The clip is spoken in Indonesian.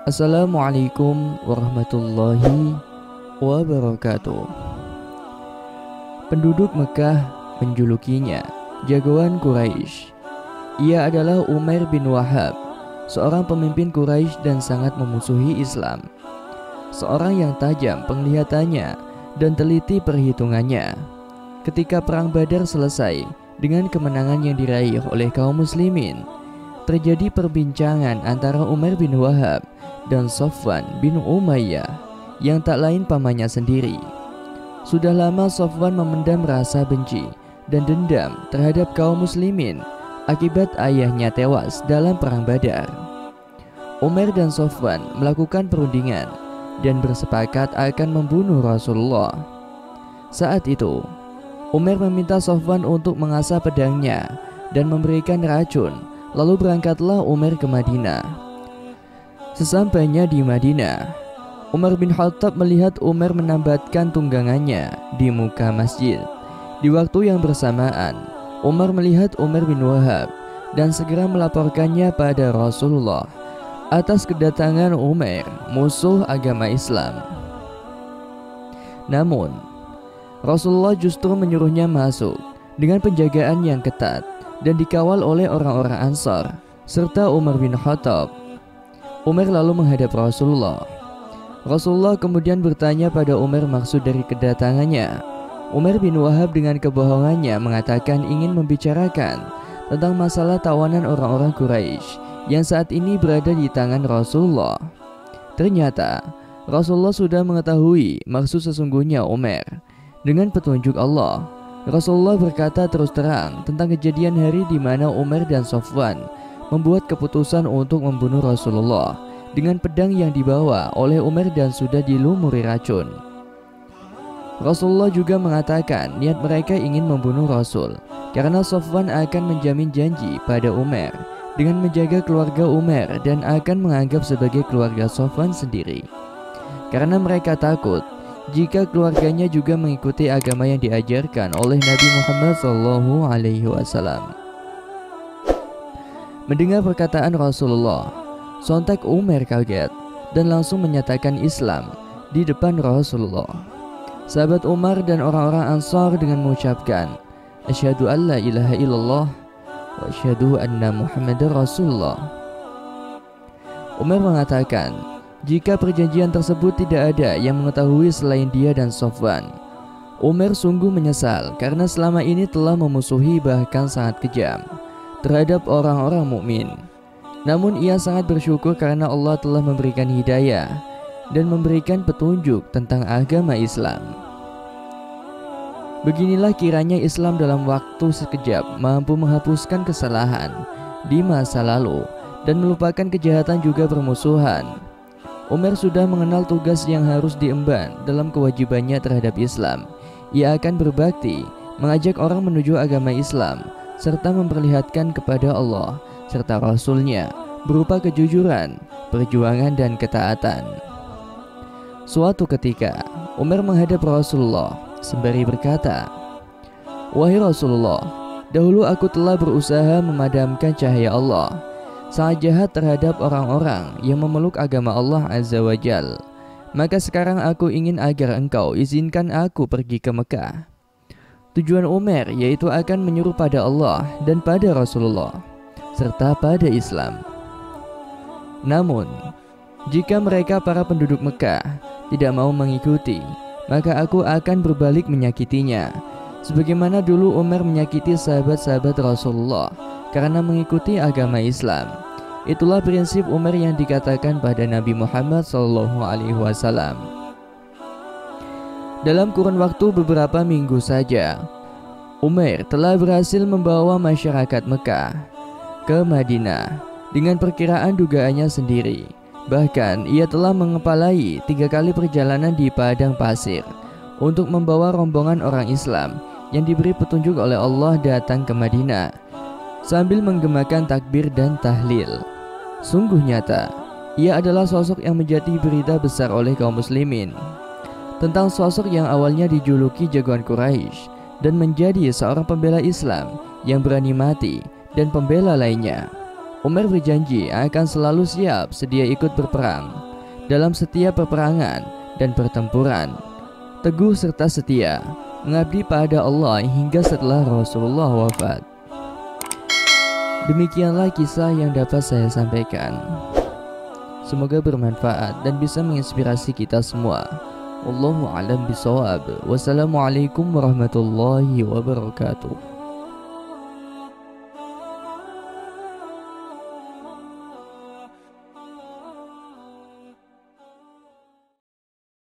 Assalamualaikum warahmatullahi wabarakatuh. Penduduk Mekah menjulukinya jagoan Quraisy. Ia adalah Umair bin Wahab, seorang pemimpin Quraisy dan sangat memusuhi Islam. Seorang yang tajam penglihatannya dan teliti perhitungannya. Ketika perang Badar selesai dengan kemenangan yang diraih oleh kaum muslimin, terjadi perbincangan antara Umair bin Wahab dan Safwan bin Umayyah yang tak lain pamannya sendiri. Sudah lama Safwan memendam rasa benci dan dendam terhadap kaum muslimin akibat ayahnya tewas dalam perang Badar. Umair dan Safwan melakukan perundingan dan bersepakat akan membunuh Rasulullah. Saat itu, Umair meminta Safwan untuk mengasah pedangnya dan memberikan racun. Lalu berangkatlah Umar ke Madinah. Sesampainya di Madinah, Umar bin Khattab melihat Umar menambatkan tunggangannya di muka masjid. Di waktu yang bersamaan, Umar melihat Umar bin Wahab dan segera melaporkannya pada Rasulullah atas kedatangan Umar, musuh agama Islam. Namun, Rasulullah justru menyuruhnya masuk dengan penjagaan yang ketat dan dikawal oleh orang-orang Ansar serta Umar bin Khattab. Umar lalu menghadap Rasulullah. Rasulullah kemudian bertanya pada Umar maksud dari kedatangannya. Umar bin Wahab dengan kebohongannya mengatakan ingin membicarakan tentang masalah tawanan orang-orang Quraisy yang saat ini berada di tangan Rasulullah. Ternyata Rasulullah sudah mengetahui maksud sesungguhnya Umar. Dengan petunjuk Allah, Rasulullah berkata terus terang tentang kejadian hari di mana Umar dan Safwan membuat keputusan untuk membunuh Rasulullah dengan pedang yang dibawa oleh Umar dan sudah dilumuri racun. Rasulullah juga mengatakan niat mereka ingin membunuh Rasul karena Safwan akan menjamin janji pada Umar dengan menjaga keluarga Umar dan akan menganggap sebagai keluarga Safwan sendiri. Karena mereka takut jika keluarganya juga mengikuti agama yang diajarkan oleh Nabi Muhammad SAW. Mendengar perkataan Rasulullah, sontak Umar kaget dan langsung menyatakan Islam di depan Rasulullah. Sahabat Umar dan orang-orang Ansar dengan mengucapkan Asyhadu an la ilaha illallah wa asyhadu anna Muhammadar Rasulullah. Umar mengatakan jika perjanjian tersebut tidak ada yang mengetahui selain dia dan Safwan. Umar sungguh menyesal karena selama ini telah memusuhi bahkan sangat kejam terhadap orang-orang mukmin. Namun ia sangat bersyukur karena Allah telah memberikan hidayah dan memberikan petunjuk tentang agama Islam. Beginilah kiranya Islam dalam waktu sekejap mampu menghapuskan kesalahan di masa lalu dan melupakan kejahatan juga permusuhan. Umar sudah mengenal tugas yang harus diemban dalam kewajibannya terhadap Islam. Ia akan berbakti, mengajak orang menuju agama Islam, serta memperlihatkan kepada Allah serta Rasul-Nya berupa kejujuran, perjuangan dan ketaatan. Suatu ketika, Umar menghadap Rasulullah sembari berkata, "Wahai Rasulullah, dahulu aku telah berusaha memadamkan cahaya Allah, sangat jahat terhadap orang-orang yang memeluk agama Allah Azza wa Jal. Maka sekarang aku ingin agar engkau izinkan aku pergi ke Mekah." Tujuan Umar yaitu akan menyuruh pada Allah dan pada Rasulullah serta pada Islam. Namun, jika mereka para penduduk Mekah tidak mau mengikuti, maka aku akan berbalik menyakitinya, sebagaimana dulu Umar menyakiti sahabat-sahabat Rasulullah karena mengikuti agama Islam. Itulah prinsip Umar yang dikatakan pada Nabi Muhammad SAW. Dalam kurun waktu beberapa minggu saja, Umar telah berhasil membawa masyarakat Mekah ke Madinah dengan perkiraan dugaannya sendiri. Bahkan ia telah mengepalai 3 kali perjalanan di padang pasir untuk membawa rombongan orang Islam yang diberi petunjuk oleh Allah datang ke Madinah sambil menggemakan takbir dan tahlil. Sungguh nyata, ia adalah sosok yang menjadi berita besar oleh kaum muslimin tentang sosok yang awalnya dijuluki jagoan Quraisy dan menjadi seorang pembela Islam yang berani mati dan pembela lainnya. Umar berjanji akan selalu siap sedia ikut berperang dalam setiap peperangan dan pertempuran, teguh serta setia mengabdi pada Allah hingga setelah Rasulullah wafat. Demikianlah kisah yang dapat saya sampaikan. Semoga bermanfaat dan bisa menginspirasi kita semua. Wallahu a'lam bishawab. Wassalamualaikum warahmatullahi wabarakatuh.